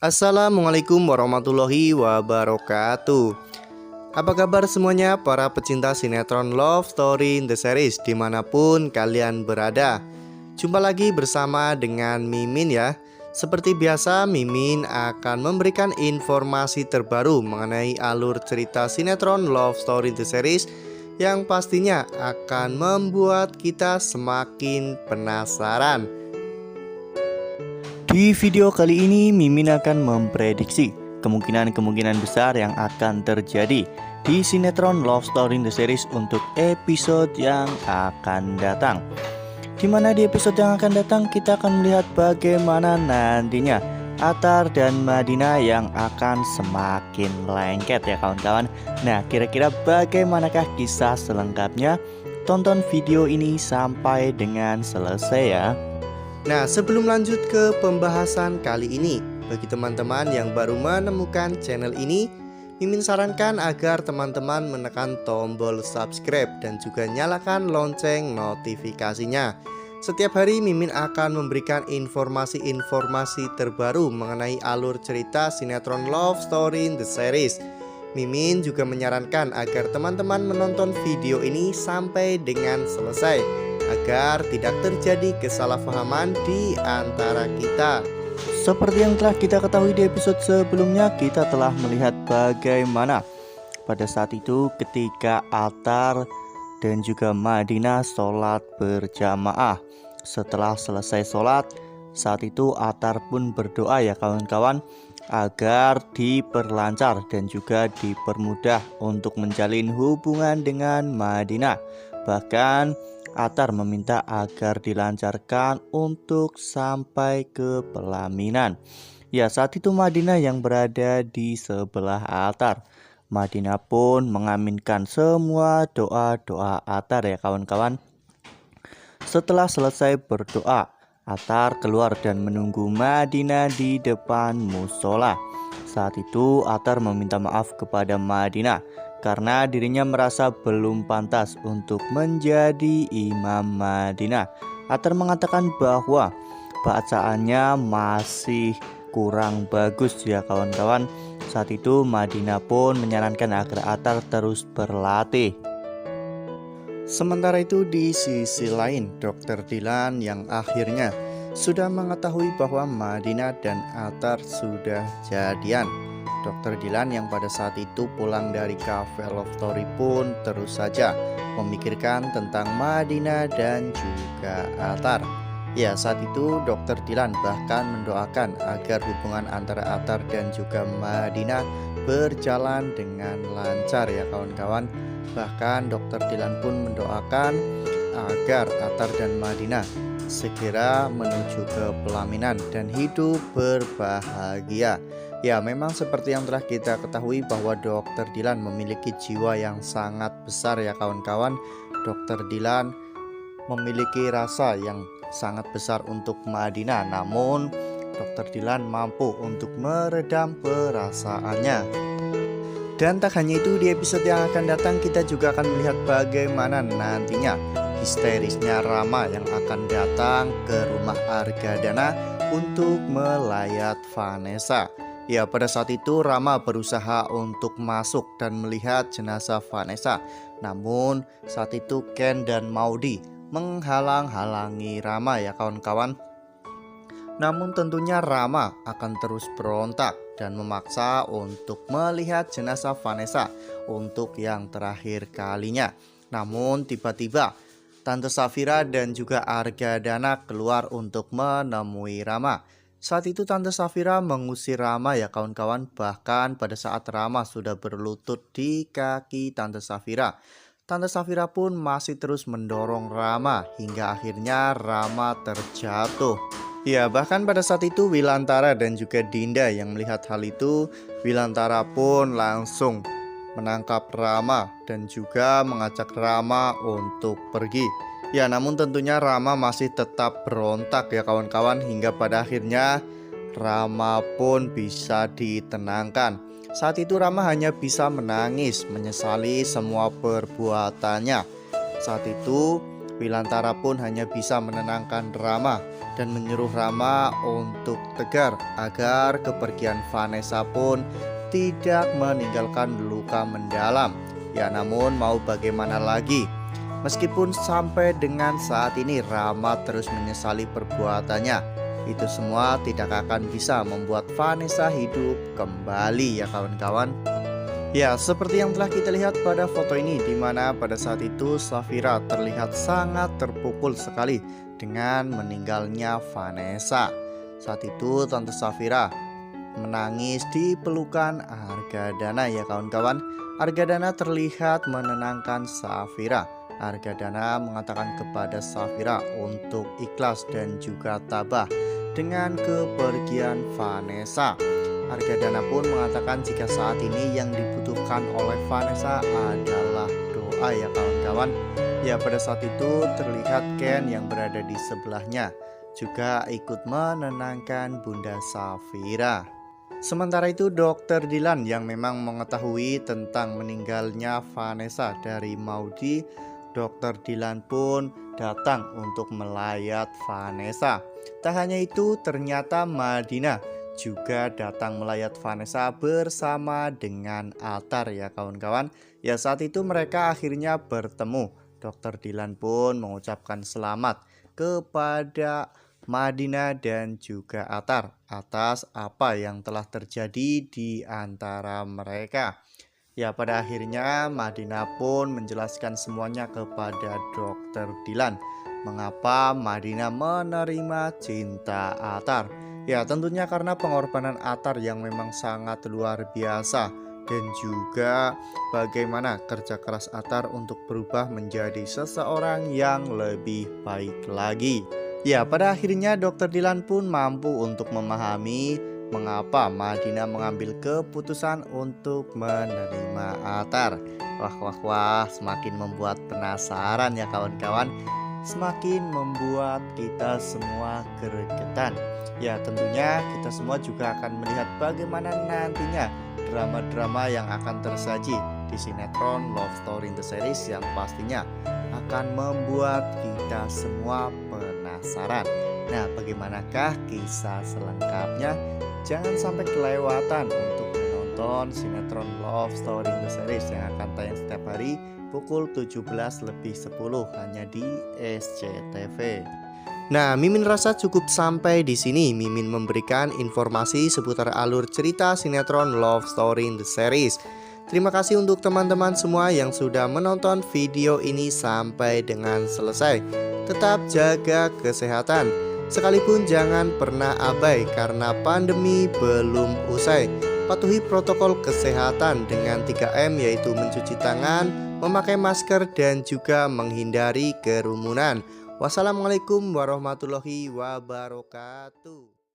Assalamualaikum warahmatullahi wabarakatuh. Apa kabar semuanya para pecinta sinetron Love Story in the Series dimanapun kalian berada. Jumpa lagi bersama dengan Mimin ya. Seperti biasa Mimin akan memberikan informasi terbaru mengenai alur cerita sinetron Love Story in the Series yang pastinya akan membuat kita semakin penasaran. Di video kali ini Mimin akan memprediksi kemungkinan-kemungkinan besar yang akan terjadi di sinetron Love Story in the Series untuk episode yang akan datang. Dimana di episode yang akan datang kita akan melihat bagaimana nantinya Atar dan Madinah yang akan semakin lengket ya kawan-kawan. Nah, kira-kira bagaimanakah kisah selengkapnya? Tonton video ini sampai dengan selesai ya. Nah, sebelum lanjut ke pembahasan kali ini, bagi teman-teman yang baru menemukan channel ini, Mimin sarankan agar teman-teman menekan tombol subscribe dan juga nyalakan lonceng notifikasinya. Setiap hari Mimin akan memberikan informasi-informasi terbaru mengenai alur cerita sinetron Love Story in the Series. Mimin juga menyarankan agar teman-teman menonton video ini sampai dengan selesai, agar tidak terjadi kesalahpahaman di antara kita. Seperti yang telah kita ketahui di episode sebelumnya, kita telah melihat bagaimana pada saat itu ketika Atar dan juga Madinah sholat berjamaah. Setelah selesai sholat, saat itu Atar pun berdoa ya kawan-kawan, agar diperlancar dan juga dipermudah untuk menjalin hubungan dengan Madinah. Bahkan Atar meminta agar dilancarkan untuk sampai ke pelaminan. Ya, saat itu Madinah yang berada di sebelah Atar. Madinah pun mengaminkan semua doa-doa Atar ya kawan-kawan. Setelah selesai berdoa, Atar keluar dan menunggu Madinah di depan musola. Saat itu Atar meminta maaf kepada Madinah karena dirinya merasa belum pantas untuk menjadi imam Madinah. Atar mengatakan bahwa bacaannya masih kurang bagus ya kawan-kawan. Saat itu Madinah pun menyarankan agar Atar terus berlatih. Sementara itu di sisi lain, Dr. Dilan yang akhirnya sudah mengetahui bahwa Madinah dan Atar sudah jadian. Dr. Dilan yang pada saat itu pulang dari cafe Love Story pun terus saja memikirkan tentang Madinah dan juga Atar. Ya, saat itu Dr. Dilan bahkan mendoakan agar hubungan antara Atar dan juga Madinah berjalan dengan lancar ya kawan-kawan. Bahkan Dr. Dilan pun mendoakan agar Atar dan Madinah segera menuju ke pelaminan dan hidup berbahagia. Ya, memang seperti yang telah kita ketahui bahwa Dr. Dilan memiliki jiwa yang sangat besar ya kawan-kawan. Dr. Dilan memiliki rasa yang sangat besar untuk Madinah, namun Dr. Dilan mampu untuk meredam perasaannya. Dan tak hanya itu, di episode yang akan datang kita juga akan melihat bagaimana nantinya histerisnya Rama yang akan datang ke rumah Argadana untuk melayat Vanessa. Ya, pada saat itu Rama berusaha untuk masuk dan melihat jenazah Vanessa. Namun saat itu Ken dan Maudy menghalang-halangi Rama ya kawan-kawan. Namun tentunya Rama akan terus berontak dan memaksa untuk melihat jenazah Vanessa untuk yang terakhir kalinya. Namun tiba-tiba Tante Safira dan juga Argadana keluar untuk menemui Rama. Saat itu Tante Safira mengusir Rama ya kawan-kawan. Bahkan pada saat Rama sudah berlutut di kaki Tante Safira, Tante Safira pun masih terus mendorong Rama hingga akhirnya Rama terjatuh. Ya, bahkan pada saat itu Wilantara dan juga Dinda yang melihat hal itu, Wilantara pun langsung menangkap Rama dan juga mengajak Rama untuk pergi. Ya, namun tentunya Rama masih tetap berontak ya kawan-kawan, hingga pada akhirnya Rama pun bisa ditenangkan. Saat itu Rama hanya bisa menangis, menyesali semua perbuatannya. Saat itu Wilantara pun hanya bisa menenangkan Rama dan menyuruh Rama untuk tegar agar kepergian Vanessa pun tidak meninggalkan luka mendalam. Ya, namun mau bagaimana lagi? Meskipun sampai dengan saat ini Rama terus menyesali perbuatannya, itu semua tidak akan bisa membuat Vanessa hidup kembali ya kawan-kawan. Ya, seperti yang telah kita lihat pada foto ini, di mana pada saat itu Safira terlihat sangat terpukul sekali dengan meninggalnya Vanessa. Saat itu Tante Safira menangis di pelukan Argadana ya kawan-kawan. Argadana terlihat menenangkan Safira. Argadana mengatakan kepada Safira untuk ikhlas dan juga tabah dengan kepergian Vanessa. Argadana pun mengatakan jika saat ini yang dibutuhkan oleh Vanessa adalah doa ya kawan-kawan. Ya, pada saat itu terlihat Ken yang berada di sebelahnya juga ikut menenangkan Bunda Safira. Sementara itu Dokter Dilan yang memang mengetahui tentang meninggalnya Vanessa dari Maudi, Dokter Dilan pun datang untuk melayat Vanessa. Tak hanya itu, ternyata Madinah juga datang melayat Vanessa bersama dengan Atar ya kawan-kawan. Ya, saat itu mereka akhirnya bertemu. Dokter Dilan pun mengucapkan selamat kepada Madinah dan juga Atar atas apa yang telah terjadi di antara mereka. Ya, pada akhirnya Madinah pun menjelaskan semuanya kepada Dokter Dilan. Mengapa Madinah menerima cinta Atar? Ya, tentunya karena pengorbanan Atar yang memang sangat luar biasa, dan juga bagaimana kerja keras Atar untuk berubah menjadi seseorang yang lebih baik lagi. Ya, pada akhirnya Dokter Dilan pun mampu untuk memahami mengapa Madinah mengambil keputusan untuk menerima Atar. Wah, semakin membuat penasaran ya kawan-kawan. Semakin membuat kita semua gregetan. Ya, tentunya kita semua juga akan melihat bagaimana nantinya drama-drama yang akan tersaji di sinetron Love Story in the Series yang pastinya akan membuat kita semua penasaran. Nah, bagaimanakah kisah selengkapnya? Jangan sampai kelewatan untuk menonton sinetron Love Story in the Series yang akan tayang setiap hari pukul 17:10 hanya di SCTV. Nah, Mimin rasa cukup sampai di sini. Mimin memberikan informasi seputar alur cerita sinetron Love Story in the Series. Terima kasih untuk teman-teman semua yang sudah menonton video ini sampai dengan selesai. Tetap jaga kesehatan. Sekalipun jangan pernah abai karena pandemi belum usai. Patuhi protokol kesehatan dengan 3M, yaitu mencuci tangan, memakai masker, dan juga menghindari kerumunan. Wassalamualaikum warahmatullahi wabarakatuh.